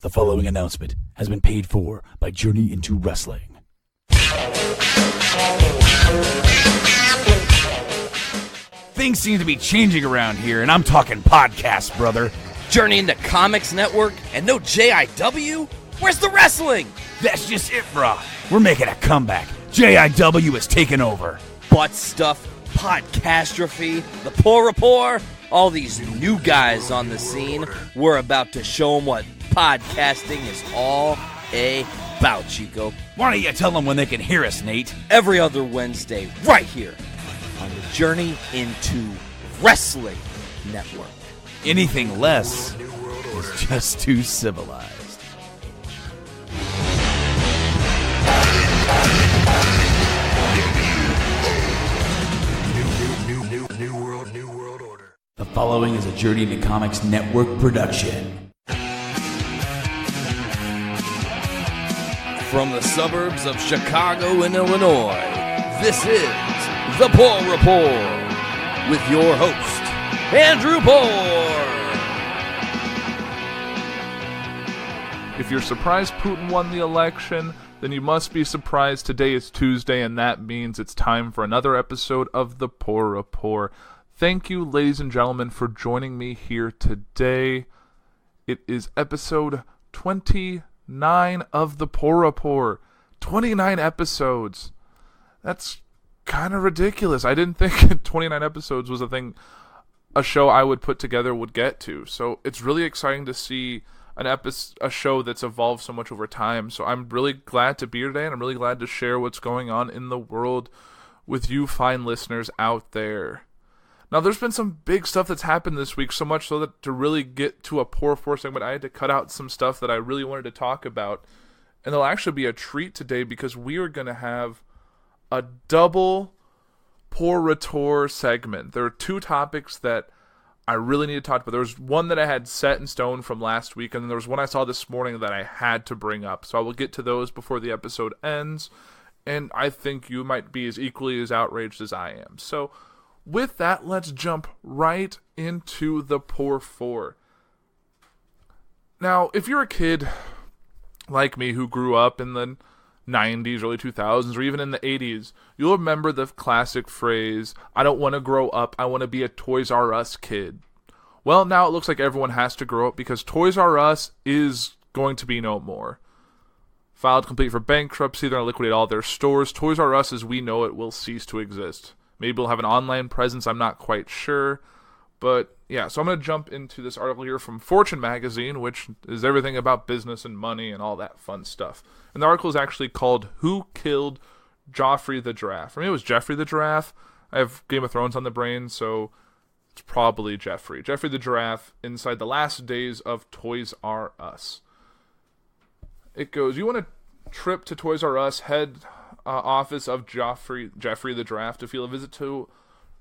The following announcement has been paid for by Journey into Wrestling. Things seem to be changing around here, and I'm talking podcasts, brother. Journey into Comics Network and no JIW? Where's the wrestling? That's just it, brah. We're making a comeback. JIW is taking over. Butt stuff, podcastrophy, the Puhr Retort, all these new guys on the scene. We're about to show them what podcasting is all about, Chico. Why don't you tell them when they can hear us, Nate? Every other Wednesday, right here on the Journey into Wrestling Network. Anything less is just too civilized. New world order. The following is a Journey into Comics Network production. From the suburbs of Chicago and Illinois, this is the Puhr Retort with your host, Andrew Puhr. If you're surprised Putin won the election, then you must be surprised today is Tuesday, and that means it's time for another episode of the Puhr Retort. Thank you, ladies and gentlemen, for joining me here today. It is episode 29 of the Puhr Retort. 29 episodes. That's kind of ridiculous. I didn't think 29 episodes was a show I would put together would get to. So it's really exciting to see a show that's evolved so much over time. So I'm really glad to be here today, and I'm really glad to share what's going on in the world with you fine listeners out there. Now, there's been some big stuff that's happened this week, so much so that to really get to a Puhr Retort segment, I had to cut out some stuff that I really wanted to talk about. And there'll actually be a treat today because we are going to have a double Puhr Retort segment. There are two topics that I really need to talk about. There was one that I had set in stone from last week, and then there was one I saw this morning that I had to bring up. So I will get to those before the episode ends, and I think you might be as equally as outraged as I am. So with that, let's jump right into the Puhr Retort. Now, if you're a kid like me who grew up in the 90s, early 2000s, or even in the 80s, you'll remember the classic phrase, I don't want to grow up, I want to be a Toys R Us kid. Well, now it looks like everyone has to grow up because Toys R Us is going to be no more. Filed complete for bankruptcy, they're going to liquidate all their stores. Toys R Us as we know it will cease to exist. Maybe we'll have an online presence, I'm not quite sure. But yeah, so I'm going to jump into this article here from Fortune magazine, which is everything about business and money and all that fun stuff. And the article is actually called Who Killed Joffrey the Giraffe? For me, it was Jeffrey the Giraffe. I have Game of Thrones on the brain, so it's probably Jeffrey. Jeffrey the Giraffe inside the last days of Toys R Us. It goes, you want a trip to Toys R Us, head office of Jeffrey the Giraffe to feel a visit to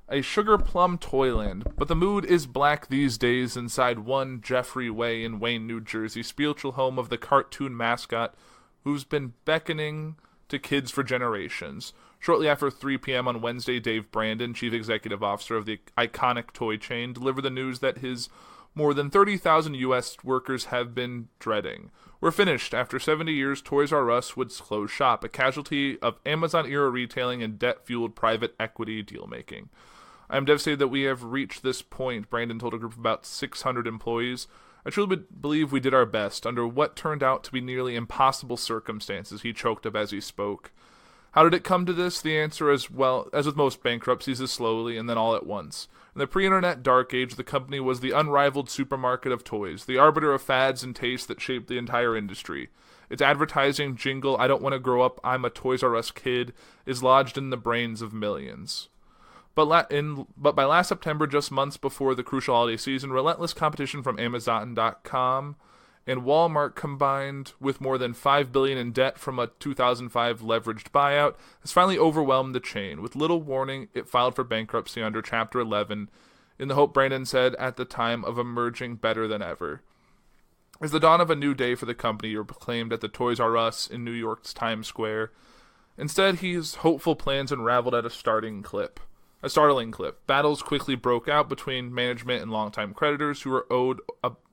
a sugar plum toyland, but the mood is black these days inside one Jeffrey Way in Wayne, New Jersey, spiritual home of the cartoon mascot who's been beckoning to kids for generations. Shortly after 3 p.m. on Wednesday, Dave Brandon, chief executive officer of the iconic toy chain, delivered the news that his more than 30,000 U.S. workers have been dreading. We're finished. After 70 years, Toys R Us would close shop, a casualty of Amazon-era retailing and debt-fueled private equity deal-making. I am devastated that we have reached this point, Brandon told a group of about 600 employees. I truly believe we did our best under what turned out to be nearly impossible circumstances, he choked up as he spoke. How did it come to this? The answer is, well, as with most bankruptcies, is slowly and then all at once. In the pre-internet dark age, the company was the unrivaled supermarket of toys, the arbiter of fads and tastes that shaped the entire industry. Its advertising jingle, I don't want to grow up, I'm a Toys R Us kid, is lodged in the brains of millions. But by last September, just months before the crucial holiday season, relentless competition from Amazon.com and Walmart, combined with more than $5 billion in debt from a 2005 leveraged buyout, has finally overwhelmed the chain. With little warning, it filed for bankruptcy under Chapter 11, in the hope, Brandon said, at the time of emerging better than ever. As the dawn of a new day for the company proclaimed at the Toys R Us in New York's Times Square, instead his hopeful plans unraveled at a startling clip. Battles quickly broke out between management and longtime creditors who were owed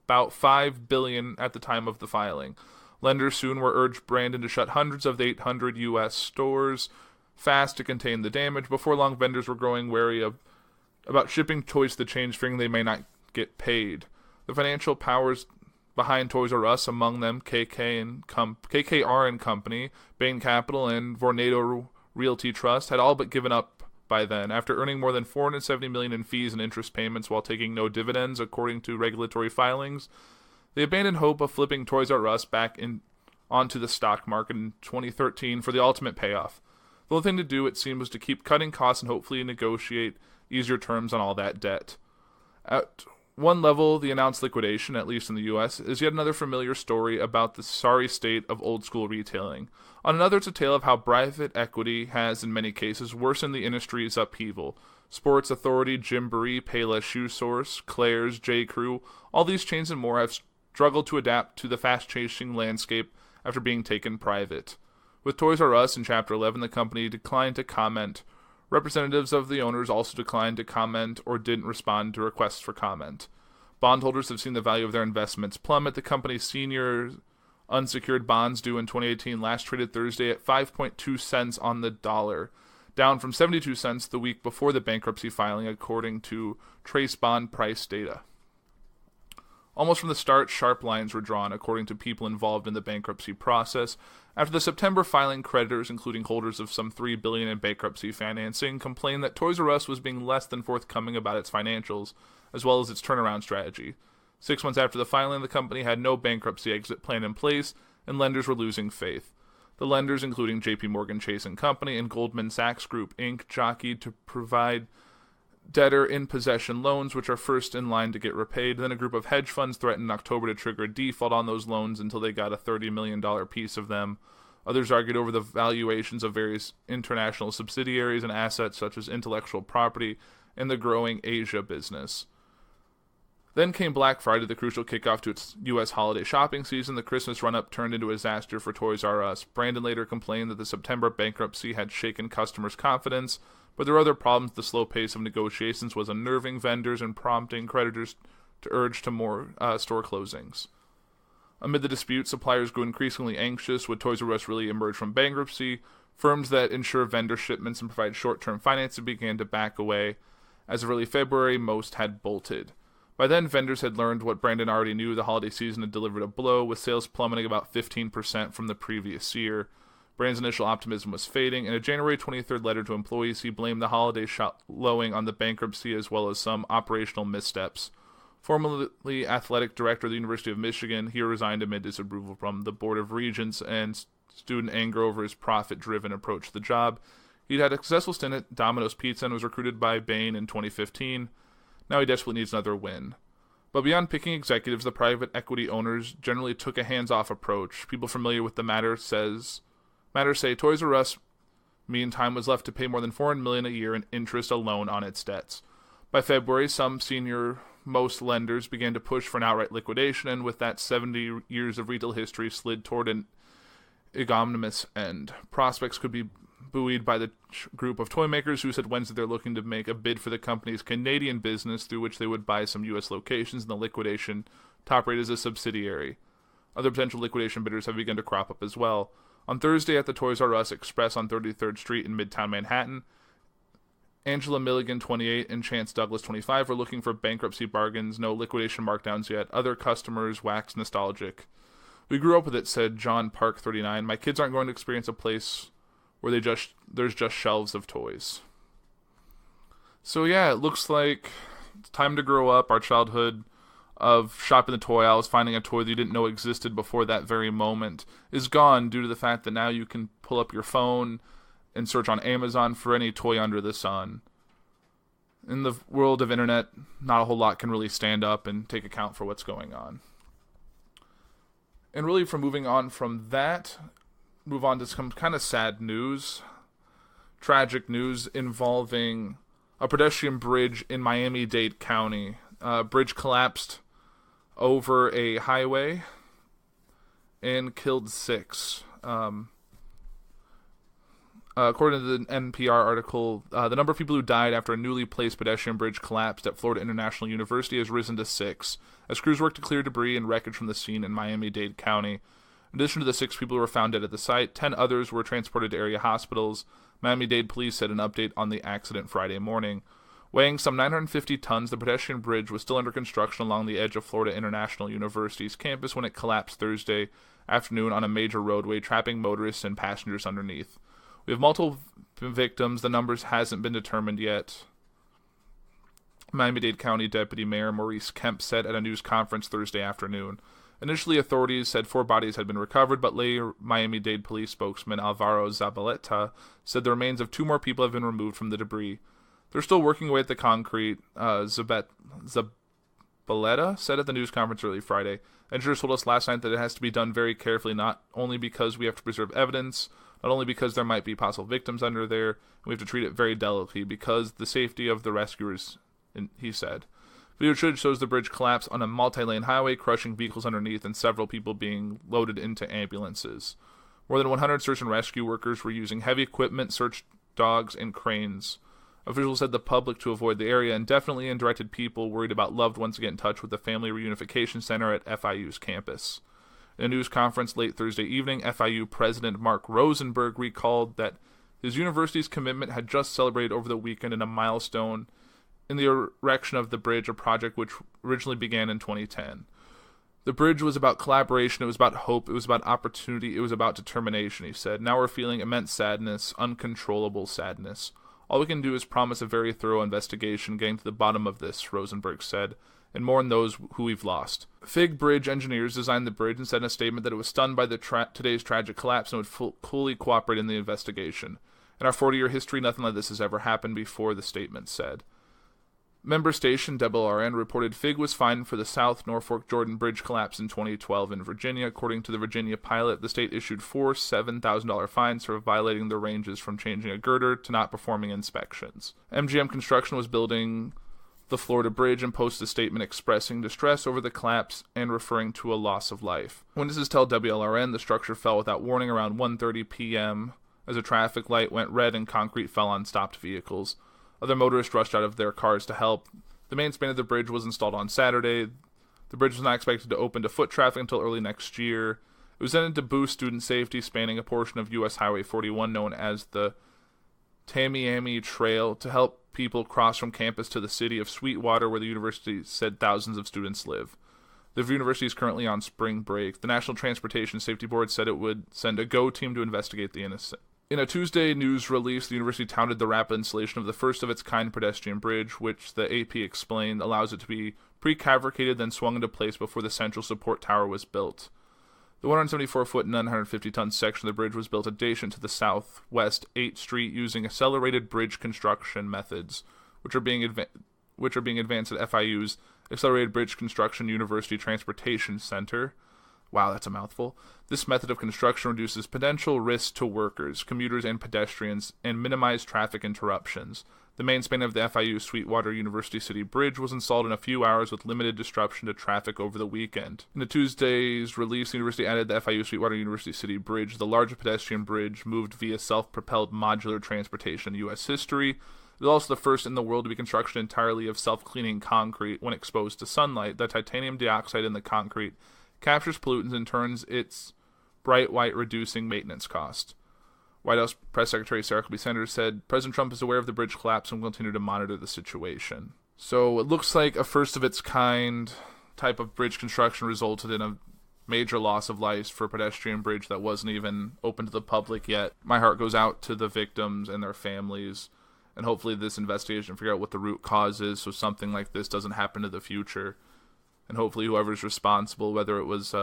about $5 billion at the time of the filing. Lenders soon were urged Brandon to shut hundreds of the 800 U.S. stores fast to contain the damage. Before long, vendors were growing wary about shipping toys to the chain, fearing they may not get paid. The financial powers behind Toys R Us, among them KKR and Company, Bain Capital, and Vornado Realty Trust, had all but given up by then, after earning more than $470 million in fees and interest payments while taking no dividends, according to regulatory filings. They abandoned hope of flipping Toys R Us back onto the stock market in 2013 for the ultimate payoff. The only thing to do, it seemed, was to keep cutting costs and hopefully negotiate easier terms on all that debt. At one level, the announced liquidation, at least in the U.S., is yet another familiar story about the sorry state of old-school retailing. On another, it's a tale of how private equity has, in many cases, worsened the industry's upheaval. Sports Authority, Gymboree, Payless Shoe Source, Claire's, J.Crew, all these chains and more have struggled to adapt to the fast-changing landscape after being taken private. With Toys R Us in Chapter 11, the company declined to comment. Representatives of the owners also declined to comment or didn't respond to requests for comment. Bondholders have seen the value of their investments plummet. The company's senior unsecured bonds due in 2018 last traded Thursday at 5.2 cents on the dollar, down from 72 cents the week before the bankruptcy filing, according to Trace Bond price data. Almost from the start, sharp lines were drawn, according to people involved in the bankruptcy process. After the September filing, creditors, including holders of some $3 billion in bankruptcy financing, complained that Toys R Us was being less than forthcoming about its financials, as well as its turnaround strategy. 6 months after the filing, the company had no bankruptcy exit plan in place, and lenders were losing faith. The lenders, including J.P. Morgan Chase & Company and Goldman Sachs Group, Inc., jockeyed to provide debtor-in-possession loans, which are first in line to get repaid. Then a group of hedge funds threatened in October to trigger a default on those loans until they got a $30 million piece of them. Others argued over the valuations of various international subsidiaries and assets such as intellectual property and the growing Asia business. Then came Black Friday, the crucial kickoff to its U.S. holiday shopping season. The Christmas run-up turned into a disaster for Toys R Us. Brandon later complained that the September bankruptcy had shaken customers' confidence, but there were other problems. The slow pace of negotiations was unnerving vendors and prompting creditors to urge to more store closings. Amid the dispute, suppliers grew increasingly anxious. Would Toys R Us really emerge from bankruptcy? Firms that ensure vendor shipments and provide short-term financing began to back away. As of early February, most had bolted. By then, vendors had learned what Brandon already knew. The holiday season had delivered a blow, with sales plummeting about 15% from the previous year. Brandon's initial optimism was fading. In a January 23rd letter to employees, he blamed the holiday slowing on the bankruptcy as well as some operational missteps. Formerly athletic director of the University of Michigan, he resigned amid disapproval from the Board of Regents and student anger over his profit-driven approach to the job. He'd had a successful stint at Domino's Pizza and was recruited by Bain in 2015. Now he desperately needs another win. But beyond picking executives, the private equity owners generally took a hands-off approach. People familiar with the matter say Toys R Us, meantime, was left to pay more than $400 million a year in interest alone on its debts. By February, some senior-most lenders began to push for an outright liquidation, and with that, 70 years of retail history slid toward an ignominious end. Prospects could be buoyed by the group of toy makers who said Wednesday they're looking to make a bid for the company's Canadian business, through which they would buy some U.S. locations, and the liquidation top rate as a subsidiary. Other potential liquidation bidders have begun to crop up as well. On Thursday at the Toys R Us Express on 33rd Street in Midtown Manhattan, Angela Milligan, 28, and Chance Douglas, 25, were looking for bankruptcy bargains. No liquidation markdowns yet. Other customers waxed nostalgic. We grew up with it, said John Park, 39. My kids aren't going to experience a place where there's just shelves of toys. So yeah, it looks like it's time to grow up. Our childhood of shopping the toy aisles, finding a toy that you didn't know existed before that very moment, is gone due to the fact that now you can pull up your phone and search on Amazon for any toy under the sun. In the world of internet, not a whole lot can really stand up and take account for what's going on. And really, from moving on from that, move on to some kind of sad news. Tragic news involving a pedestrian bridge in Miami-Dade County. Bridge collapsed over a highway and killed 6. According to the NPR article, the number of people who died after a newly placed pedestrian bridge collapsed at Florida International University has risen to 6, as crews work to clear debris and wreckage from the scene in Miami-Dade County. In addition to the 6 people who were found dead at the site, 10 others were transported to area hospitals. Miami-Dade police said an update on the accident Friday morning. Weighing some 950 tons, the pedestrian bridge was still under construction along the edge of Florida International University's campus when it collapsed Thursday afternoon on a major roadway, trapping motorists and passengers underneath. We have multiple victims. The numbers hasn't been determined yet. Miami-Dade County Deputy Mayor Maurice Kemp said at a news conference Thursday afternoon. Initially, authorities said 4 bodies had been recovered, but later Miami-Dade police spokesman Alvaro Zabaleta said the remains of 2 more people have been removed from the debris. They're still working away at the concrete, Zabaleta said at the news conference early Friday. Engineers told us last night that it has to be done very carefully, not only because we have to preserve evidence, not only because there might be possible victims under there, and we have to treat it very delicately because the safety of the rescuers, he said. Video shows the bridge collapse on a multi-lane highway, crushing vehicles underneath and several people being loaded into ambulances. More than 100 search and rescue workers were using heavy equipment, search dogs, and cranes. Officials said the public to avoid the area indefinitely and directed people worried about loved ones to get in touch with the Family Reunification Center at FIU's campus. In a news conference late Thursday evening, FIU President Mark Rosenberg recalled that his university's commitment had just celebrated over the weekend in a milestone in the erection of the bridge, a project which originally began in 2010. The bridge was about collaboration, it was about hope, it was about opportunity, it was about determination, he said. Now we're feeling immense sadness, uncontrollable sadness. All we can do is promise a very thorough investigation getting to the bottom of this, Rosenberg said, and mourn those who we've lost. Fig Bridge engineers designed the bridge and said in a statement that it was stunned by today's tragic collapse and would fully cooperate in the investigation. In our 40-year history, nothing like this has ever happened before, the statement said. Member station WLRN reported Fig was fined for the South Norfolk Jordan Bridge collapse in 2012 in Virginia. According to the Virginia pilot, the state issued 4 $7,000 fines for violating the ranges from changing a girder to not performing inspections. MGM Construction was building the Florida Bridge and posted a statement expressing distress over the collapse and referring to a loss of life. Witnesses tell WLRN the structure fell without warning around 1:30 p.m. as a traffic light went red and concrete fell on stopped vehicles. Other motorists rushed out of their cars to help. The main span of the bridge was installed on Saturday. The bridge was not expected to open to foot traffic until early next year. It was intended to boost student safety, spanning a portion of U.S. Highway 41 known as the Tamiami Trail, to help people cross from campus to the city of Sweetwater, where the university said thousands of students live. The university is currently on spring break. The National Transportation Safety Board said it would send a GO team to investigate the incident. In a Tuesday news release, the university touted the rapid installation of the first-of-its-kind pedestrian bridge, which the AP explained allows it to be prefabricated then swung into place before the central support tower was built. The 174-foot and 950-ton section of the bridge was built adjacent to the southwest 8th Street using accelerated bridge construction methods, which are being advanced at FIU's Accelerated Bridge Construction University Transportation Center. Wow, that's a mouthful. This method of construction reduces potential risks to workers, commuters, and pedestrians, and minimizes traffic interruptions. The main span of the FIU Sweetwater University City Bridge was installed in a few hours with limited disruption to traffic over the weekend. In the Tuesday's release, the university added the FIU Sweetwater University City Bridge, the largest pedestrian bridge moved via self-propelled modular transportation in U.S. history. It is also the first in the world to be constructed entirely of self-cleaning concrete when exposed to sunlight. The titanium dioxide in the concrete captures pollutants and turns its bright white, reducing maintenance cost. White House Press Secretary Sarah Huckabee Sanders said President Trump is aware of the bridge collapse and will continue to monitor the situation. So it looks like a first-of-its-kind type of bridge construction resulted in a major loss of life for a pedestrian bridge that wasn't even open to the public yet. My heart goes out to the victims and their families, and hopefully this investigation will figure out what the root cause is so something like this doesn't happen in the future. And hopefully whoever's responsible, whether it was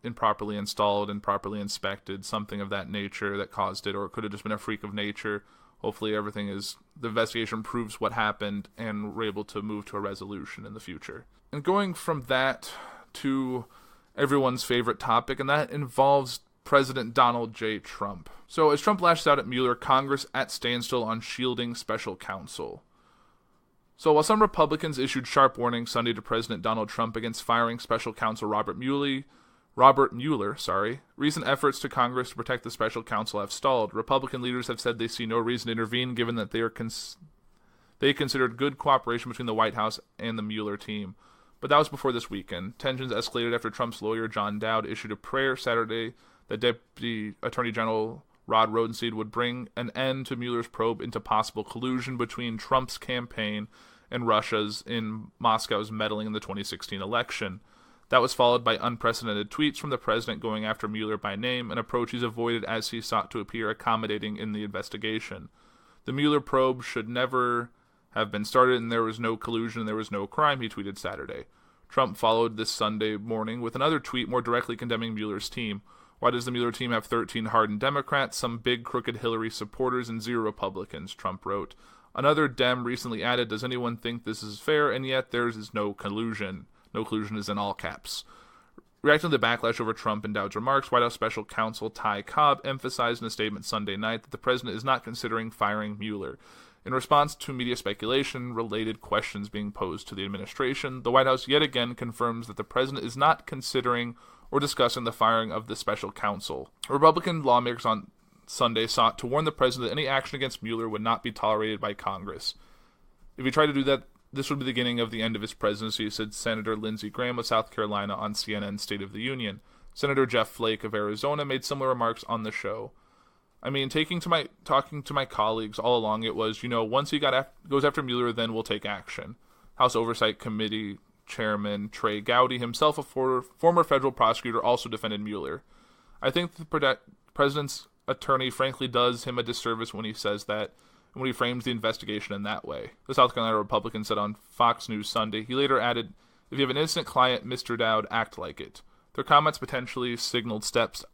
improperly installed, improperly inspected, something of that nature that caused it, or it could have just been a freak of nature. Hopefully the investigation proves what happened and we're able to move to a resolution in the future. And going from that to everyone's favorite topic, and that involves President Donald J. Trump. So as Trump lashes out at Mueller, Congress at standstill on shielding special counsel. So while some Republicans issued sharp warnings Sunday to President Donald Trump against firing special counsel Robert Mueller, Robert Mueller, recent efforts to Congress to protect the special counsel have stalled. Republican leaders have said they see no reason to intervene given that they considered good cooperation between the White House and the Mueller team. But that was before this weekend. Tensions escalated after Trump's lawyer, John Dowd, issued a prayer Saturday that Deputy Attorney General Rod Rosenstein would bring an end to Mueller's probe into possible collusion between Trump's campaign and Russia's in Moscow's meddling in the 2016 election. That was followed by unprecedented tweets from the president going after Mueller by name, an approach he's avoided as he sought to appear accommodating in the investigation. The Mueller probe should never have been started, and there was no collusion and there was no crime, he tweeted Saturday. Trump followed this Sunday morning with another tweet more directly condemning Mueller's team. Why does the Mueller team have 13 hardened Democrats, some big crooked Hillary supporters, and 0 Republicans, Trump wrote. Another Dem recently added, does anyone think this is fair? And yet theirs is no collusion. No collusion is in all caps. Reacting to the backlash over Trump and Dowd's remarks, White House Special Counsel Ty Cobb emphasized in a statement Sunday night that the president is not considering firing Mueller. In response to media speculation, related questions being posed to the administration, the White House yet again confirms that the president is not considering or discussing the firing of the special counsel. Republican lawmakers on Sunday sought to warn the president that any action against Mueller would not be tolerated by Congress. If he tried to do that, this would be the beginning of the end of his presidency, said Senator Lindsey Graham of South Carolina on CNN's State of the Union. Senator Jeff Flake of Arizona made similar remarks on the show. I mean, talking to my colleagues all along, it was, once he goes after Mueller, then we'll take action. House Oversight Committee Chairman Trey Gowdy, himself a former federal prosecutor, also defended Mueller. I think the president's attorney frankly does him a disservice when he says that, and when he frames the investigation in that way. The South Carolina Republican said on Fox News Sunday. He later added, if you have an innocent client, Mr. Dowd, act like it. Their comments potentially signaled stepped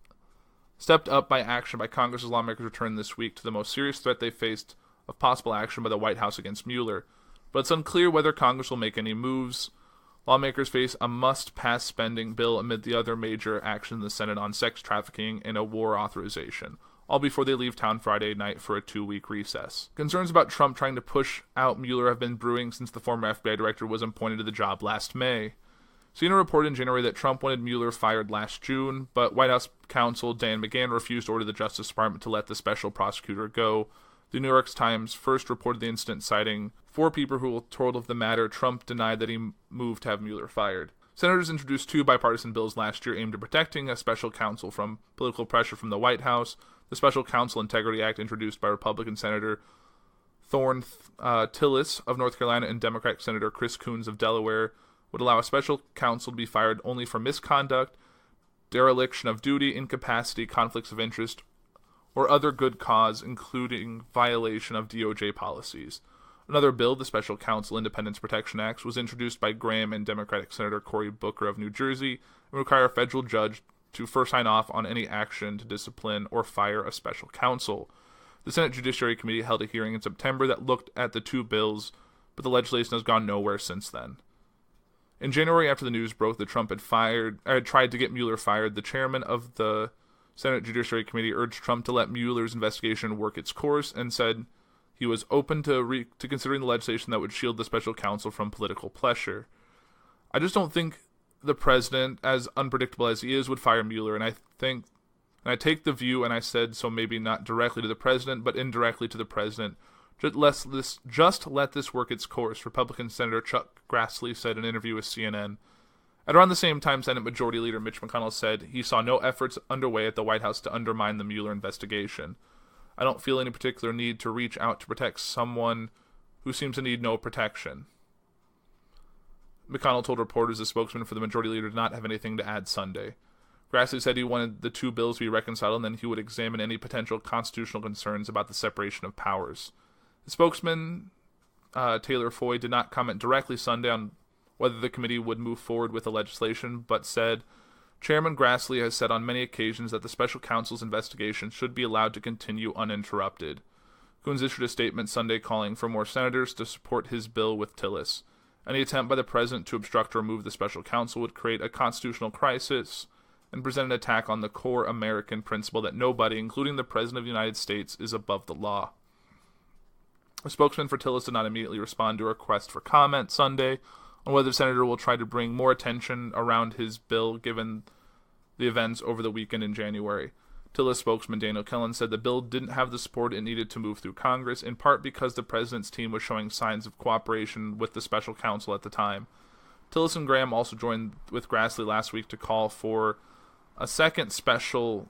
up by action by Congress's lawmakers returned this week to the most serious threat they faced of possible action by the White House against Mueller. But it's unclear whether Congress will make any moves. Lawmakers face a must-pass spending bill amid the other major action in the Senate on sex trafficking and a war authorization, all before they leave town Friday night for a 2-week recess. Concerns about Trump trying to push out Mueller have been brewing since the former FBI director was appointed to the job last May. CNN reported in January that Trump wanted Mueller fired last June, but White House counsel Dan McGahn refused to order the Justice Department to let the special prosecutor go. The New York Times first reported the incident, citing 4 people who were told of the matter. Trump denied that he moved to have Mueller fired. Senators introduced 2 bipartisan bills last year aimed at protecting a special counsel from political pressure from the White House. The Special Counsel Integrity Act, introduced by Republican Senator Thorne Tillis of North Carolina and Democratic Senator Chris Coons of Delaware, would allow a special counsel to be fired only for misconduct, dereliction of duty, incapacity, conflicts of interest, or other good cause, including violation of DOJ policies. Another bill, the Special Counsel Independence Protection Act, was introduced by Graham and Democratic Senator Cory Booker of New Jersey and would require a federal judge to first sign off on any action to discipline or fire a special counsel. The Senate Judiciary Committee held a hearing in September that looked at the 2 bills, but the legislation has gone nowhere since then. In January, after the news broke that Trump had tried to get Mueller fired, the chairman of the Senate Judiciary Committee urged Trump to let Mueller's investigation work its course and said he was open to considering the legislation that would shield the special counsel from political pressure. I just don't think the president, as unpredictable as he is, would fire Mueller, and I take the view, and I said so maybe not directly to the president, but indirectly to the president. Just let this work its course, Republican Senator Chuck Grassley said in an interview with CNN. At around the same time, Senate Majority Leader Mitch McConnell said he saw no efforts underway at the White House to undermine the Mueller investigation. I don't feel any particular need to reach out to protect someone who seems to need no protection. McConnell told reporters the spokesman for the Majority Leader did not have anything to add Sunday. Grassley said he wanted the 2 bills to be reconciled and then he would examine any potential constitutional concerns about the separation of powers. The spokesman, Taylor Foy, did not comment directly Sunday on whether the committee would move forward with the legislation, but said, Chairman Grassley has said on many occasions that the special counsel's investigation should be allowed to continue uninterrupted. Coons issued a statement Sunday calling for more senators to support his bill with Tillis. Any attempt by the president to obstruct or remove the special counsel would create a constitutional crisis and present an attack on the core American principle that nobody, including the President of the United States, is above the law. A spokesman for Tillis did not immediately respond to a request for comment Sunday on whether the senator will try to bring more attention around his bill given the events over the weekend in January. Tillis spokesman Daniel Kellen said the bill didn't have the support it needed to move through Congress, in part because the president's team was showing signs of cooperation with the special counsel at the time. Tillis and Graham also joined with Grassley last week to call for a second special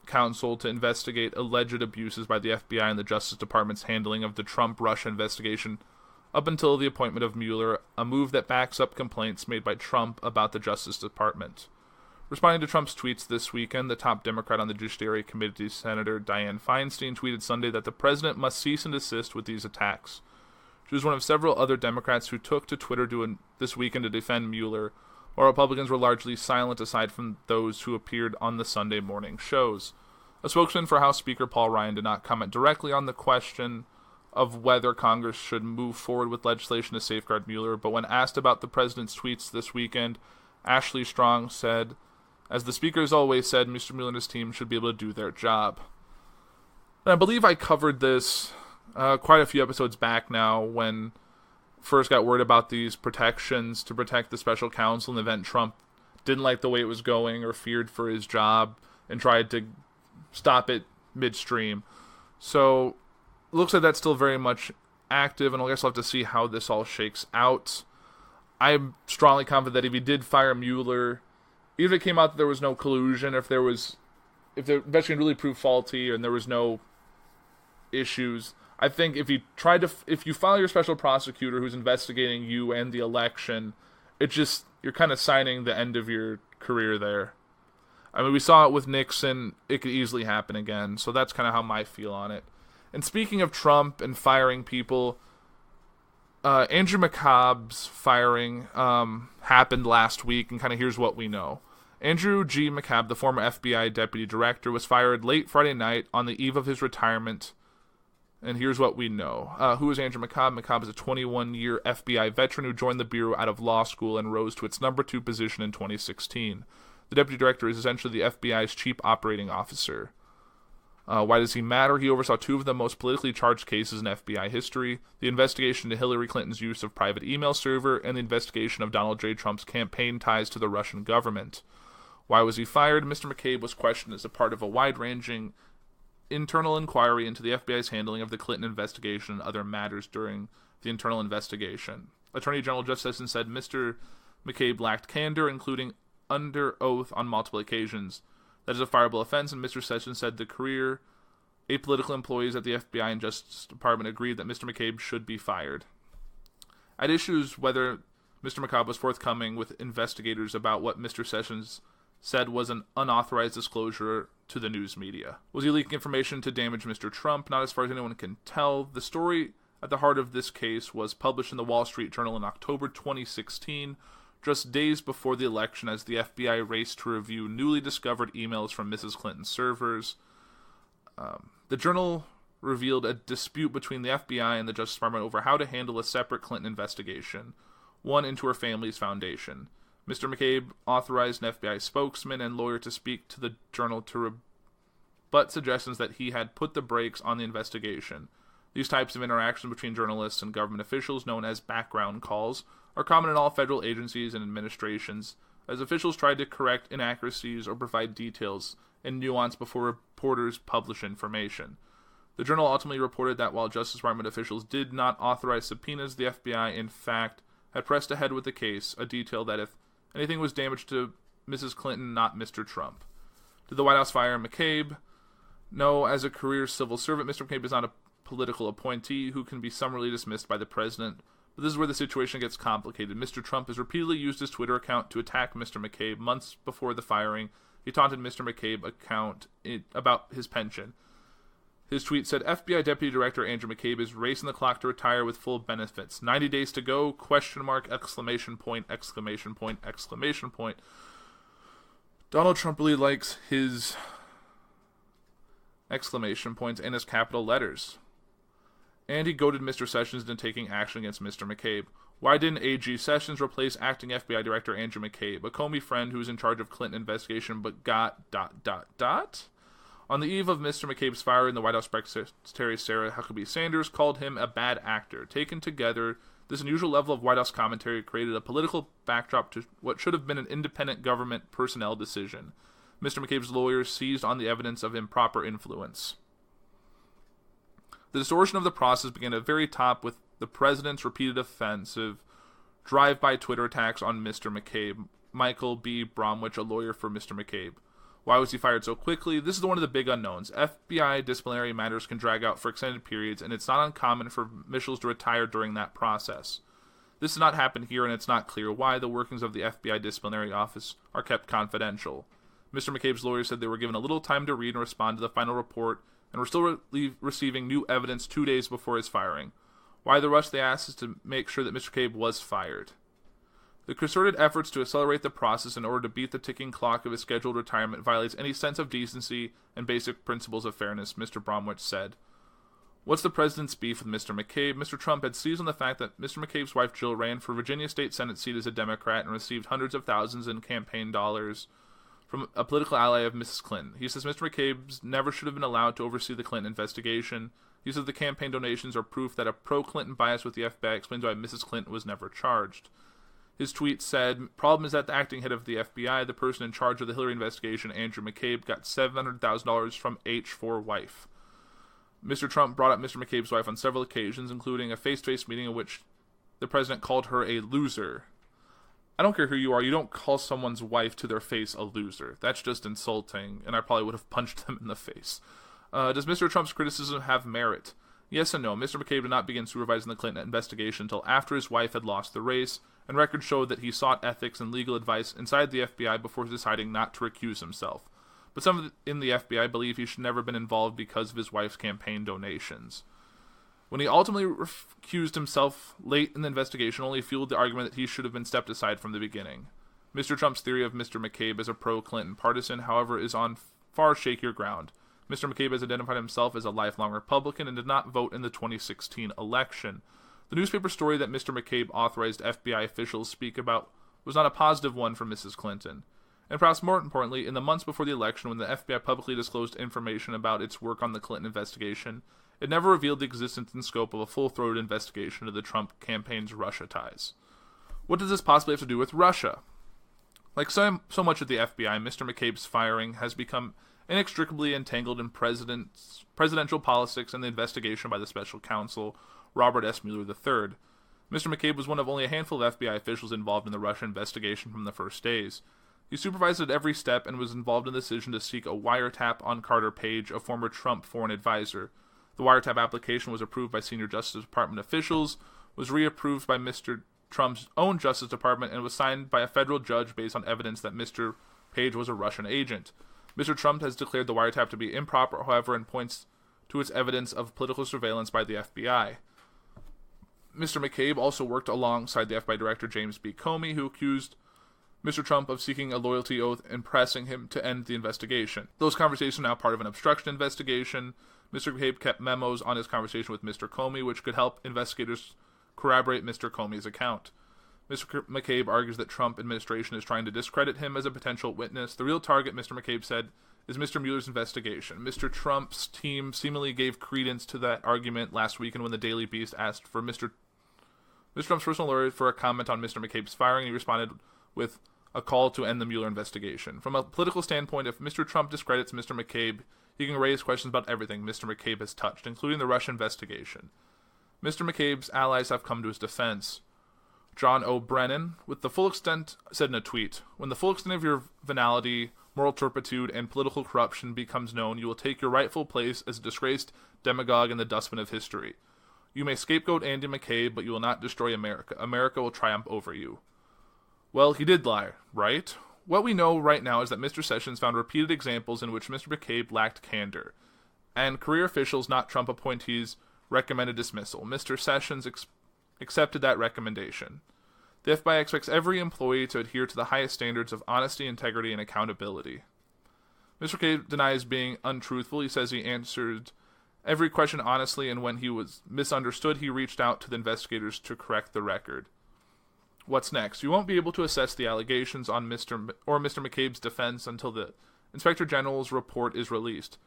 counsel to investigate alleged abuses by the FBI and the Justice Department's handling of the Trump-Russia investigation up until the appointment of Mueller, a move that backs up complaints made by Trump about the Justice Department. Responding to Trump's tweets this weekend, the top Democrat on the Judiciary Committee, Senator Dianne Feinstein, tweeted Sunday that the president must cease and desist with these attacks. She was one of several other Democrats who took to Twitter this weekend to defend Mueller, while Republicans were largely silent aside from those who appeared on the Sunday morning shows. A spokesman for House Speaker Paul Ryan did not comment directly on the question of whether Congress should move forward with legislation to safeguard Mueller, but when asked about the president's tweets this weekend, Ashley Strong said, "As the Speaker has always said, Mr. Mueller and his team should be able to do their job." And I believe I covered this quite a few episodes back now when first got word about these protections to protect the special counsel in the event Trump didn't like the way it was going or feared for his job and tried to stop it midstream. So it looks like that's still very much active, and I guess I'll have to see how this all shakes out. I'm strongly confident that if he did fire Mueller, even if it came out that there was no collusion, if the investigation really proved faulty and there was no issues, I think if you file your special prosecutor who's investigating you and the election, you're kind of signing the end of your career there. I mean, we saw it with Nixon. It could easily happen again. So that's kind of how I feel on it. And speaking of Trump and firing people, Andrew McCabe's firing happened last week, and kind of here's what we know. Andrew G. McCabe, the former FBI deputy director, was fired late Friday night on the eve of his retirement. And here's what we know. Who is Andrew McCabe? McCabe is a 21-year FBI veteran who joined the Bureau out of law school and rose to its number 2 position in 2016. The deputy director is essentially the FBI's chief operating officer. Why does he matter? He oversaw 2 of the most politically charged cases in FBI history: the investigation into Hillary Clinton's use of private email server and the investigation of Donald J. Trump's campaign ties to the Russian government. Why was he fired? Mr. McCabe was questioned as a part of a wide-ranging internal inquiry into the FBI's handling of the Clinton investigation and other matters during the internal investigation. Attorney General Jeff Sessions said Mr. McCabe lacked candor, including under oath on multiple occasions. That is a fireable offense, and Mr. Sessions said the career apolitical employees at the FBI and Justice Department agreed that Mr. McCabe should be fired. At issues whether Mr. McCabe was forthcoming with investigators about what Mr. Sessions said was an unauthorized disclosure to the news media. Was he leaking information to damage Mr. Trump? Not as far as anyone can tell. The story at the heart of this case was published in the Wall Street Journal in October 2016, just days before the election, as the FBI raced to review newly discovered emails from Mrs. Clinton's servers. The journal revealed a dispute between the FBI and the Justice Department over how to handle a separate Clinton investigation, one into her family's foundation. Mr. McCabe authorized an FBI spokesman and lawyer to speak to the journal to rebut suggestions that he had put the brakes on the investigation. These types of interactions between journalists and government officials, known as background calls, are common in all federal agencies and administrations, as officials try to correct inaccuracies or provide details and nuance before reporters publish information. The journal ultimately reported that while Justice Department officials did not authorize subpoenas, the FBI, in fact, had pressed ahead with the case, a detail that if anything was damaged to Mrs. Clinton, not Mr. Trump. Did the White House fire McCabe? No, as a career civil servant, Mr. McCabe is not a political appointee who can be summarily dismissed by the president. But this is where the situation gets complicated. Mr. Trump has repeatedly used his Twitter account to attack Mr. McCabe. Months before the firing, he taunted Mr. McCabe account about his pension. His tweet said, FBI Deputy Director Andrew McCabe is racing the clock to retire with full benefits. 90 days to go, question mark, exclamation point, exclamation point, exclamation point. Donald Trump really likes his exclamation points and his capital letters. And he goaded Mr. Sessions into taking action against Mr. McCabe. Why didn't AG Sessions replace acting FBI Director Andrew McCabe, a Comey friend who was in charge of Clinton investigation but got ... On the eve of Mr. McCabe's firing, the White House Press Secretary Sarah Huckabee Sanders called him a bad actor. Taken together, this unusual level of White House commentary created a political backdrop to what should have been an independent government personnel decision. Mr. McCabe's lawyers seized on the evidence of improper influence. The distortion of the process began at the very top with the president's repeated offensive drive-by Twitter attacks on Mr. McCabe. Michael B. Bromwich, a lawyer for Mr. McCabe. Why was he fired so quickly? This is one of the big unknowns. FBI disciplinary matters can drag out for extended periods, and it's not uncommon for officials to retire during that process. This did not happen here, and it's not clear why the workings of the FBI disciplinary office are kept confidential. Mr. McCabe's lawyer said they were given a little time to read and respond to the final report, and were still receiving new evidence 2 days before his firing. Why the rush, they asked, is to make sure that Mr. McCabe was fired. The concerted efforts to accelerate the process in order to beat the ticking clock of his scheduled retirement violates any sense of decency and basic principles of fairness, Mr. Bromwich said. What's the president's beef with Mr. McCabe? Mr. Trump had seized on the fact that Mr. McCabe's wife Jill ran for Virginia State Senate seat as a Democrat and received hundreds of thousands in campaign dollars from a political ally of Mrs. Clinton. He says Mr. McCabe never should have been allowed to oversee the Clinton investigation. He says the campaign donations are proof that a pro-Clinton bias with the FBI explains why Mrs. Clinton was never charged. His tweet said, problem is that the acting head of the FBI, the person in charge of the Hillary investigation, Andrew McCabe, got $700,000 from H for wife. Mr. Trump brought up Mr. McCabe's wife on several occasions, including a face-to-face meeting in which the president called her a loser. I don't care who you are, you don't call someone's wife to their face a loser. That's just insulting, and I probably would have punched them in the face. Does Mr. Trump's criticism have merit? Yes and no. Mr. McCabe did not begin supervising the Clinton investigation until after his wife had lost the race, and records showed that he sought ethics and legal advice inside the FBI before deciding not to recuse himself. But some in the FBI believe he should never have been involved because of his wife's campaign donations. When he ultimately recused himself late in the investigation, only fueled the argument that he should have been stepped aside from the beginning. Mr. Trump's theory of Mr. McCabe as a pro-Clinton partisan, however, is on far shakier ground. Mr. McCabe has identified himself as a lifelong Republican and did not vote in the 2016 election. The newspaper story that Mr. McCabe authorized FBI officials speak about was not a positive one for Mrs. Clinton. And perhaps more importantly, in the months before the election when the FBI publicly disclosed information about its work on the Clinton investigation, it never revealed the existence and scope of a full-throated investigation of the Trump campaign's Russia ties. What does this possibly have to do with Russia? Like so much of the FBI, Mr. McCabe's firing has become inextricably entangled in presidential politics and the investigation by the special counsel, Robert S. Mueller III. Mr. McCabe was one of only a handful of FBI officials involved in the Russia investigation from the first days. He supervised at every step and was involved in the decision to seek a wiretap on Carter Page, a former Trump foreign advisor. The wiretap application was approved by senior Justice Department officials, was reapproved by Mr. Trump's own Justice Department, and was signed by a federal judge based on evidence that Mr. Page was a Russian agent. Mr. Trump has declared the wiretap to be improper, however, and points to its evidence of political surveillance by the FBI. Mr. McCabe also worked alongside the FBI Director James B. Comey, who accused Mr. Trump of seeking a loyalty oath and pressing him to end the investigation. Those conversations are now part of an obstruction investigation. Mr. McCabe kept memos on his conversation with Mr. Comey, which could help investigators corroborate Mr. Comey's account. Mr. McCabe argues that Trump administration is trying to discredit him as a potential witness. The real target, Mr. McCabe said, is Mr. Mueller's investigation. Mr. Trump's team seemingly gave credence to that argument last weekend when the Daily Beast asked for Mr. Trump's personal lawyer for a comment on Mr. McCabe's firing. He responded with a call to end the Mueller investigation. From a political standpoint, if Mr. Trump discredits Mr. McCabe, he can raise questions about everything Mr. McCabe has touched, including the Russia investigation. Mr. McCabe's allies have come to his defense. John O. Brennan, said in a tweet, when the full extent of your venality, moral turpitude, and political corruption becomes known, you will take your rightful place as a disgraced demagogue in the dustbin of history. You may scapegoat Andy McCabe, but you will not destroy America. America will triumph over you. Well, he did lie, right? What we know right now is that Mr. Sessions found repeated examples in which Mr. McCabe lacked candor, and career officials, not Trump appointees, recommended dismissal. Mr. Sessions accepted that recommendation. The FBI expects every employee to adhere to the highest standards of honesty, integrity, and accountability. Mr. McCabe denies being untruthful. He says he answered every question honestly, and when he was misunderstood, he reached out to the investigators to correct the record. What's next? You won't be able to assess the allegations on Mr. McCabe's defense until the Inspector General's report is released.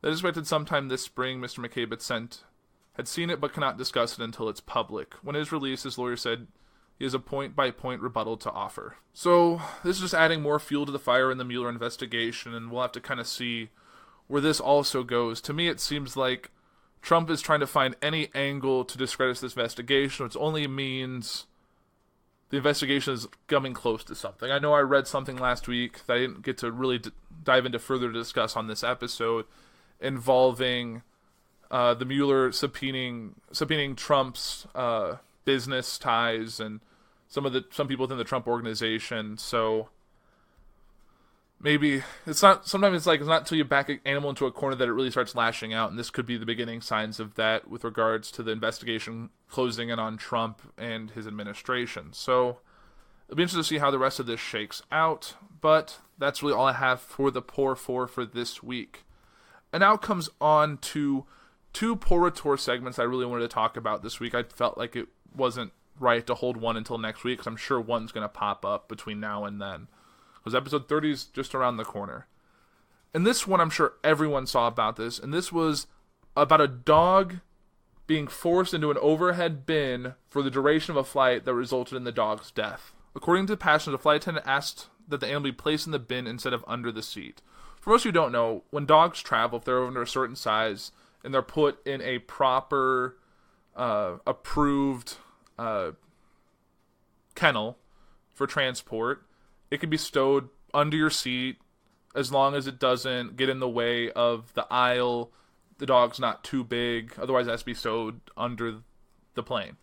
That is expected sometime this spring. Mr. McCabe had seen it but cannot discuss it until it's public. When it is released, his lawyer said he has a point-by-point rebuttal to offer. So this is just adding more fuel to the fire in the Mueller investigation, and we'll have to kind of see where this also goes. To me, it seems like Trump is trying to find any angle to discredit this investigation, which only means the investigation is coming close to something. I know I read something last week that I didn't get to really dive into further to discuss on this episode, involving the Mueller subpoenaing Trump's business ties and some people within the Trump organization. So maybe it's not. Sometimes it's not until you back an animal into a corner that it really starts lashing out, and this could be the beginning signs of that with regards to the investigation closing in on Trump and his administration. So it'll be interesting to see how the rest of this shakes out. But that's really all I have for the Puhr for this week. And now comes on to two Puhr Retort segments I really wanted to talk about this week. I felt like it wasn't right to hold one until next week, because I'm sure one's going to pop up between now and then, because episode 30 is just around the corner. And this one, I'm sure everyone saw about this, and this was about a dog being forced into an overhead bin for the duration of a flight that resulted in the dog's death. According to the passengers, the flight attendant asked that the animal be placed in the bin instead of under the seat. For most of you who don't know, when dogs travel, if they're under a certain size and they're put in a proper, approved kennel for transport, it can be stowed under your seat as long as it doesn't get in the way of the aisle. The dog's not too big, otherwise it has to be stowed under the plane.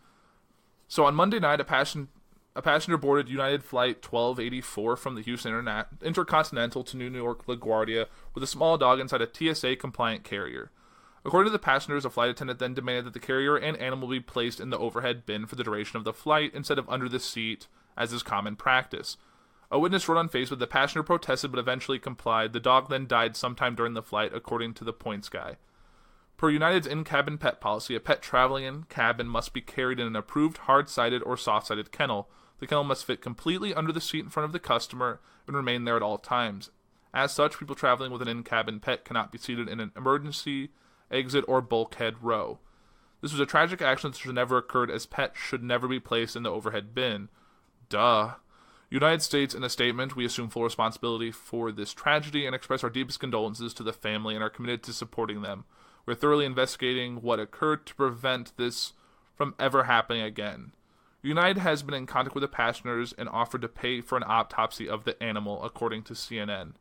So on Monday night, a passenger boarded United Flight 1284 from the Houston Intercontinental to New York LaGuardia with a small dog inside a TSA-compliant carrier. According to the passengers, a flight attendant then demanded that the carrier and animal be placed in the overhead bin for the duration of the flight instead of under the seat, as is common practice. A witness wrote on Facebook the passenger protested but eventually complied. The dog then died sometime during the flight, according to the Points guy. Per United's in-cabin pet policy, a pet traveling in cabin must be carried in an approved hard-sided or soft-sided kennel. The kennel must fit completely under the seat in front of the customer and remain there at all times. As such, people traveling with an in-cabin pet cannot be seated in an emergency, exit, or bulkhead row. This was a tragic accident that should never occurred, as pets should never be placed in the overhead bin. Duh. United States, in a statement, we assume full responsibility for this tragedy and express our deepest condolences to the family and are committed to supporting them. We're thoroughly investigating what occurred to prevent this from ever happening again. United has been in contact with the passengers and offered to pay for an autopsy of the animal, according to CNN.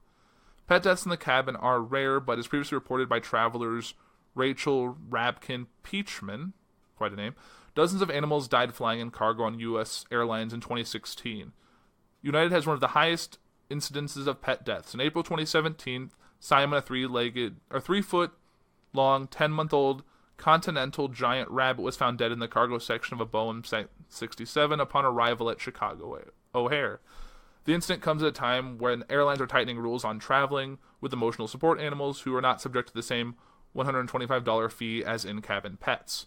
Pet deaths in the cabin are rare, but as previously reported by travelers Rachel Rabkin-Peachman, quite a name, dozens of animals died flying in cargo on U.S. airlines in 2016. United has one of the highest incidences of pet deaths. In April 2017, Simon, a 3-foot-long, 10-month-old continental giant rabbit, was found dead in the cargo section of a Boeing 767 upon arrival at Chicago O'Hare. The incident comes at a time when airlines are tightening rules on traveling with emotional support animals who are not subject to the same $125 fee as in-cabin pets.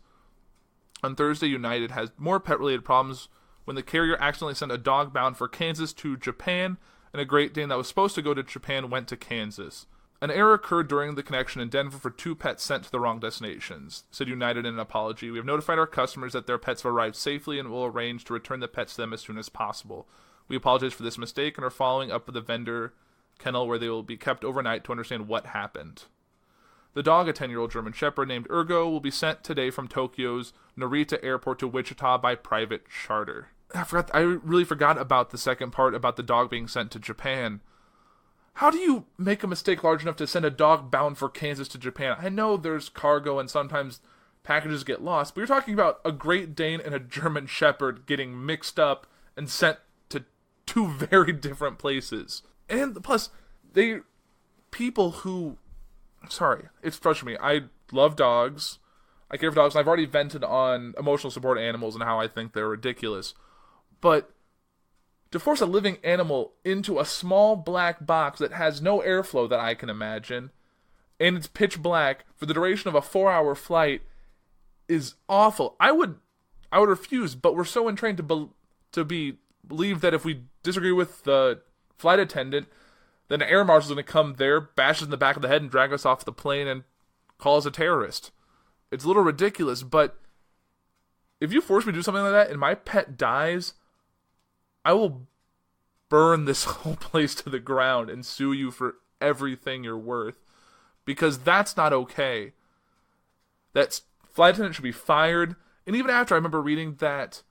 On Thursday, United has more pet-related problems when the carrier accidentally sent a dog bound for Kansas to Japan, and a Great Dane that was supposed to go to Japan went to Kansas. An error occurred during the connection in Denver for 2 pets sent to the wrong destinations, said United in an apology. We have notified our customers that their pets have arrived safely and will arrange to return the pets to them as soon as possible. We apologize for this mistake and are following up with the vendor kennel where they will be kept overnight to understand what happened. The dog, a 10-year-old German Shepherd named Ergo, will be sent today from Tokyo's Narita Airport to Wichita by private charter. I really forgot about the second part about the dog being sent to Japan. How do you make a mistake large enough to send a dog bound for Kansas to Japan? I know there's cargo and sometimes packages get lost, but you're talking about a Great Dane and a German Shepherd getting mixed up and sent to 2 very different places. And plus, it's frustrating me. I love dogs. I care for dogs. And I've already vented on emotional support animals and how I think they're ridiculous. But to force a living animal into a small black box that has no airflow that I can imagine, and it's pitch black for the duration of a 4-hour flight is awful. I would refuse, but we're so entrained to believe that if we disagree with the flight attendant, then an air marshal's going to come there, bash us in the back of the head, and drag us off the plane and call us a terrorist. It's a little ridiculous, but if you force me to do something like that and my pet dies, I will burn this whole place to the ground and sue you for everything you're worth. Because that's not okay. That flight attendant should be fired. And even after, I remember reading that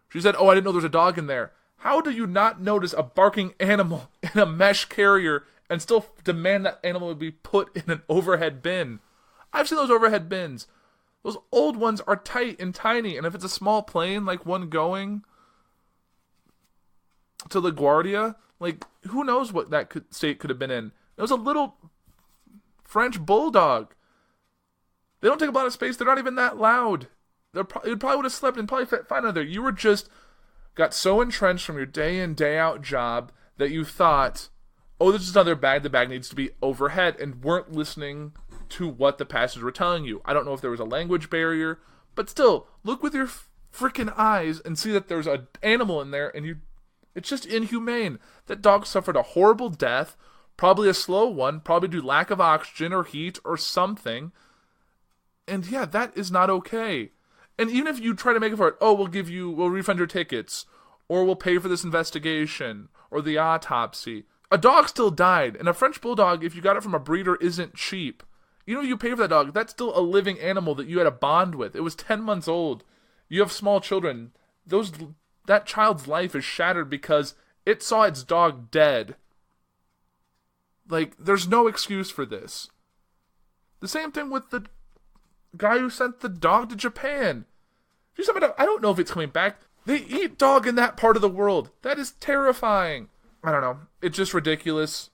she said, I didn't know there was a dog in there. How do you not notice a barking animal in a mesh carrier and still demand that animal be put in an overhead bin? I've seen those overhead bins. Those old ones are tight and tiny, and if it's a small plane, like one going to LaGuardia, like, who knows what that state could have been in. It was a little French bulldog. They don't take a lot of space. They're not even that loud. It probably would have slept and probably fit fine under there. You were just got so entrenched from your day in, day out job that you thought, this is another bag. The bag needs to be overhead, and weren't listening to what the passengers were telling you. I don't know if there was a language barrier, but still, look with your freaking eyes and see that there's an animal in there, and it's just inhumane. That dog suffered a horrible death, probably a slow one, probably due to lack of oxygen or heat or something. And yeah, that is not okay. And even if you try to make it for it, we'll refund your tickets, or we'll pay for this investigation, or the autopsy. A dog still died, and a French bulldog, if you got it from a breeder, isn't cheap. Even if you pay for that dog, that's still a living animal that you had a bond with. It was 10 months old. You have small children. That child's life is shattered because it saw its dog dead. Like, there's no excuse for this. The same thing with the guy who sent the dog to Japan. If you send a dog, I don't know if it's coming back. They eat dog in that part of the world. That is terrifying. I don't know. It's just ridiculous.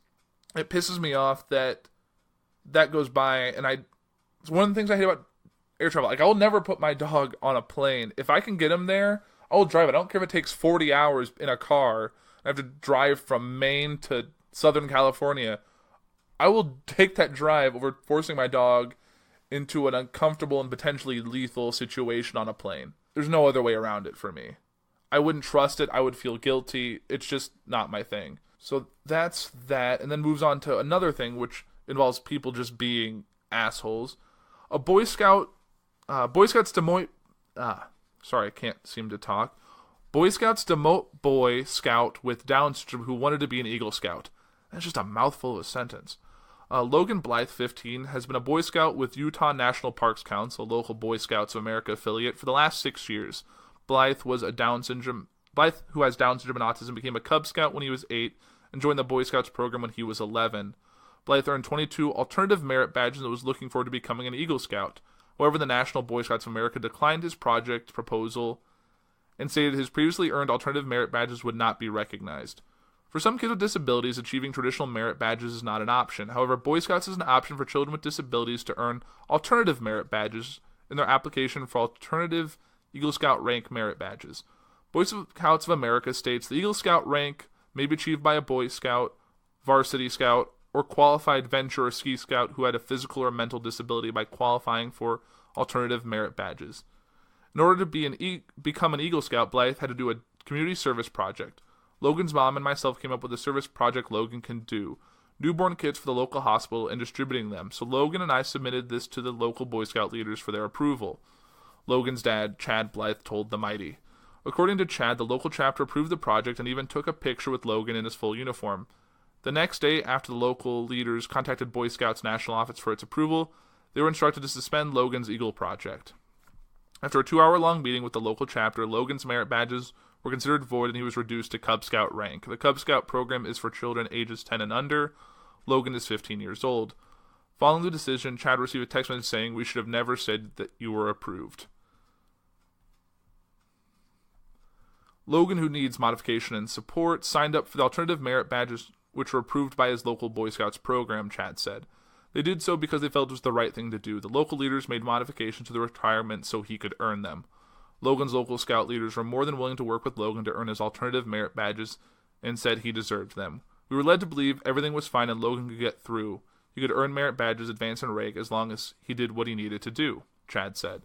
It pisses me off that goes by, and it's one of the things I hate about air travel. Like, I will never put my dog on a plane. If I can get him there, I'll drive it. I don't care if it takes 40 hours in a car. I have to drive from Maine to Southern California. I will take that drive over forcing my dog into an uncomfortable and potentially lethal situation on a plane. There's no other way around it for me. I wouldn't trust it. I would feel guilty. It's just not my thing. So that's that, and then moves on to another thing, which involves people just being assholes. A Boy Scouts demote... sorry, I can't seem to talk. Boy Scouts demote Boy Scout with Down syndrome who wanted to be an Eagle Scout. That's just a mouthful of a sentence. Logan Blythe, 15, has been a Boy Scout with Utah National Parks Council, local Boy Scouts of America affiliate, for the last 6 years. Blythe, who has Down syndrome and autism, became a Cub Scout when he was 8 and joined the Boy Scouts program when he was 11. Blythe earned 22 alternative merit badges and was looking forward to becoming an Eagle Scout. However, the National Boy Scouts of America declined his project proposal and stated his previously earned alternative merit badges would not be recognized. For some kids with disabilities, achieving traditional merit badges is not an option. However, Boy Scouts is an option for children with disabilities to earn alternative merit badges in their application for alternative Eagle Scout rank merit badges. Boy Scouts of America states the Eagle Scout rank may be achieved by a Boy Scout, Varsity Scout, or qualified Venture or Ski Scout who had a physical or mental disability by qualifying for alternative merit badges. In order to become an Eagle Scout, Blythe had to do a community service project. Logan's mom and myself came up with a service project Logan can do. Newborn kits for the local hospital and distributing them, so Logan and I submitted this to the local Boy Scout leaders for their approval. Logan's dad, Chad Blythe, told The Mighty. According to Chad, the local chapter approved the project and even took a picture with Logan in his full uniform. The next day, after the local leaders contacted Boy Scouts National Office for its approval, they were instructed to suspend Logan's Eagle project. After a 2-hour-long meeting with the local chapter, Logan's merit badges were considered void and he was reduced to Cub Scout rank. The Cub Scout program is for children ages 10 and under. Logan is 15 years old. Following the decision, Chad received a text message saying, "We should have never said that you were approved." Logan, who needs modification and support, signed up for the alternative merit badges which were approved by his local Boy Scouts program, Chad said. They did so because they felt it was the right thing to do. The local leaders made modifications to the requirements so he could earn them. Logan's local scout leaders were more than willing to work with Logan to earn his alternative merit badges and said he deserved them. We were led to believe everything was fine and Logan could get through. He could earn merit badges, advance in rank, as long as he did what he needed to do, Chad said.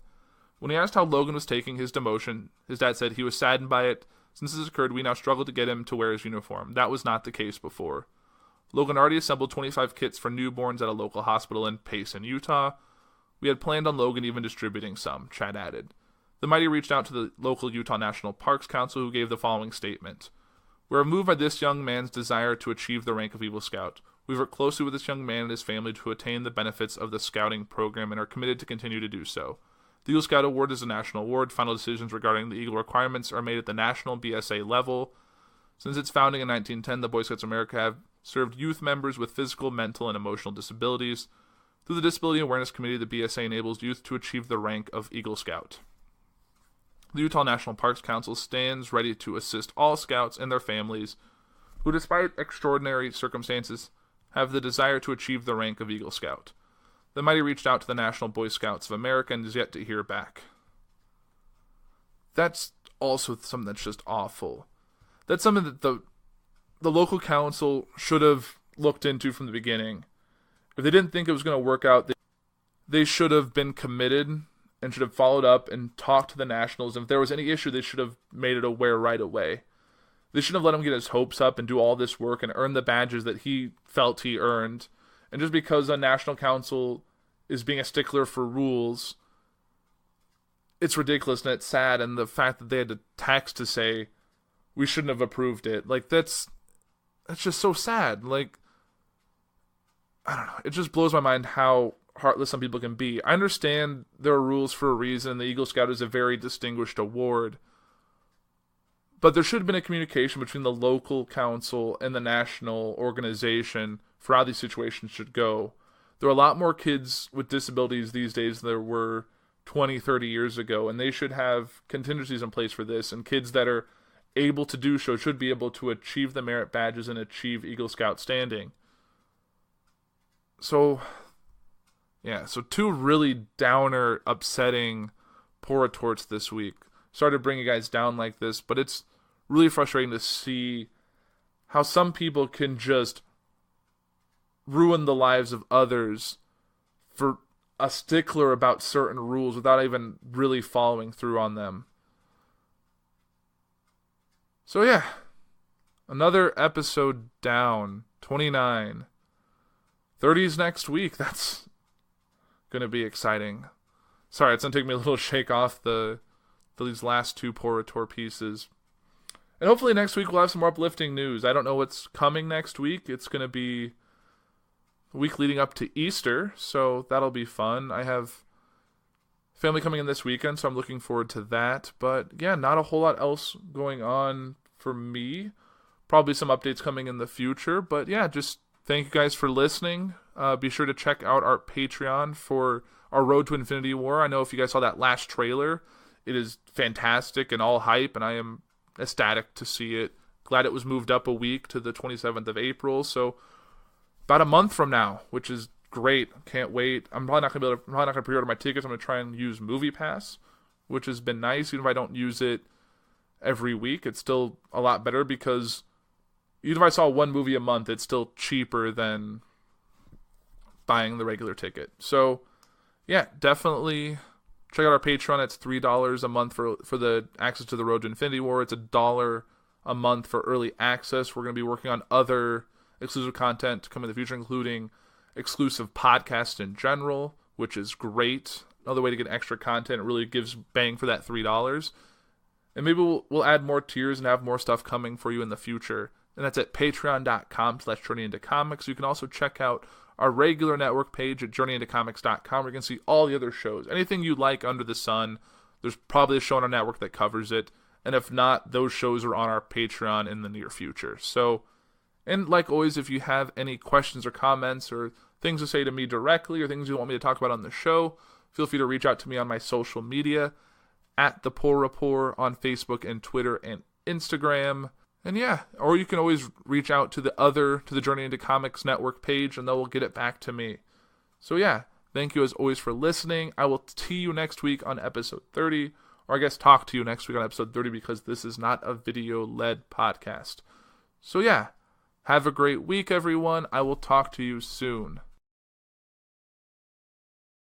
When he asked how Logan was taking his demotion, his dad said he was saddened by it. Since this occurred, we now struggle to get him to wear his uniform. That was not the case before. Logan already assembled 25 kits for newborns at a local hospital in Payson, Utah. We had planned on Logan even distributing some, Chad added. The Mighty reached out to the local Utah National Parks Council, who gave the following statement. We are moved by this young man's desire to achieve the rank of Eagle Scout. We work closely with this young man and his family to attain the benefits of the scouting program and are committed to continue to do so. The Eagle Scout Award is a national award. Final decisions regarding the Eagle requirements are made at the national BSA level. Since its founding in 1910, the Boy Scouts of America have served youth members with physical, mental, and emotional disabilities. Through the Disability Awareness Committee, the BSA enables youth to achieve the rank of Eagle Scout. The Utah National Parks Council stands ready to assist all Scouts and their families who, despite extraordinary circumstances, have the desire to achieve the rank of Eagle Scout. The mighty reached out to the National Boy Scouts of America and is yet to hear back. That's also something that's just awful. That's something that the local council should have looked into from the beginning. If they didn't think it was going to work out, they should have been committed and should have followed up and talked to the Nationals. And if there was any issue, they should have made it aware right away. They shouldn't have let him get his hopes up and do all this work and earn the badges that he felt he earned. And just because a national council is being a stickler for rules, it's ridiculous and it's sad. And the fact that they had to text to say, we shouldn't have approved it. Like, that's just so sad. Like, I don't know. It just blows my mind how heartless some people can be. I understand there are rules for a reason. The Eagle Scout is a very distinguished award. But there should have been a communication between the local council and the national organization for how these situations should go. There are a lot more kids with disabilities these days than there were 20, 30 years ago, and they should have contingencies in place for this, and kids that are able to do so should be able to achieve the merit badges and achieve Eagle Scout standing. So two really downer, upsetting Puhr Retorts this week. Sorry to bring you guys down like this, but it's really frustrating to see how some people can just ruin the lives of others for a stickler about certain rules without even really following through on them. So yeah, another episode down, 29. 30's next week. That's going to be exciting. Sorry, it's going to take me a little shake off these last two Puhr Retort pieces. And hopefully next week we'll have some more uplifting news. I don't know what's coming next week. It's going to be the week leading up to Easter, so that'll be fun. I have family coming in this weekend, so I'm looking forward to that. But yeah, not a whole lot else going on for me. Probably some updates coming in the future. But yeah, just thank you guys for listening. Be sure to check out our Patreon for our Road to Infinity War. I know if you guys saw that last trailer, it is fantastic and all hype, and I am ecstatic to see it. Glad it was moved up a week to the 27th of April, so about a month from now, which is great. Can't wait. I'm probably not going to pre-order my tickets. I'm going to try and use MoviePass, which has been nice. Even if I don't use it every week, it's still a lot better because even if I saw one movie a month, it's still cheaper than buying the regular ticket. So yeah, definitely check out our Patreon. It's $3 a month for the access to the Road to Infinity War. It's $1 a month for early access. We're going to be working on other exclusive content to come in the future, including exclusive podcasts in general, which is great. Another way to get extra content. It really gives bang for that $3. And maybe we'll add more tiers and have more stuff coming for you in the future. And that's at patreon.com/journeyintocomics. You can also check out our regular network page at journeyintocomics.com, where you can see all the other shows. Anything you like under the sun, there's probably a show on our network that covers it. And if not, those shows are on our Patreon in the near future. So, and like always, if you have any questions or comments or things to say to me directly or things you want me to talk about on the show, feel free to reach out to me on my social media at the Puhr Report on Facebook and Twitter and Instagram. And yeah, or you can always reach out to the Journey into Comics network page and they'll get it back to me. So yeah, thank you as always for listening. I will see you next week on episode 30, or I guess talk to you next week on episode 30 because this is not a video-led podcast. So yeah, have a great week, everyone. I will talk to you soon.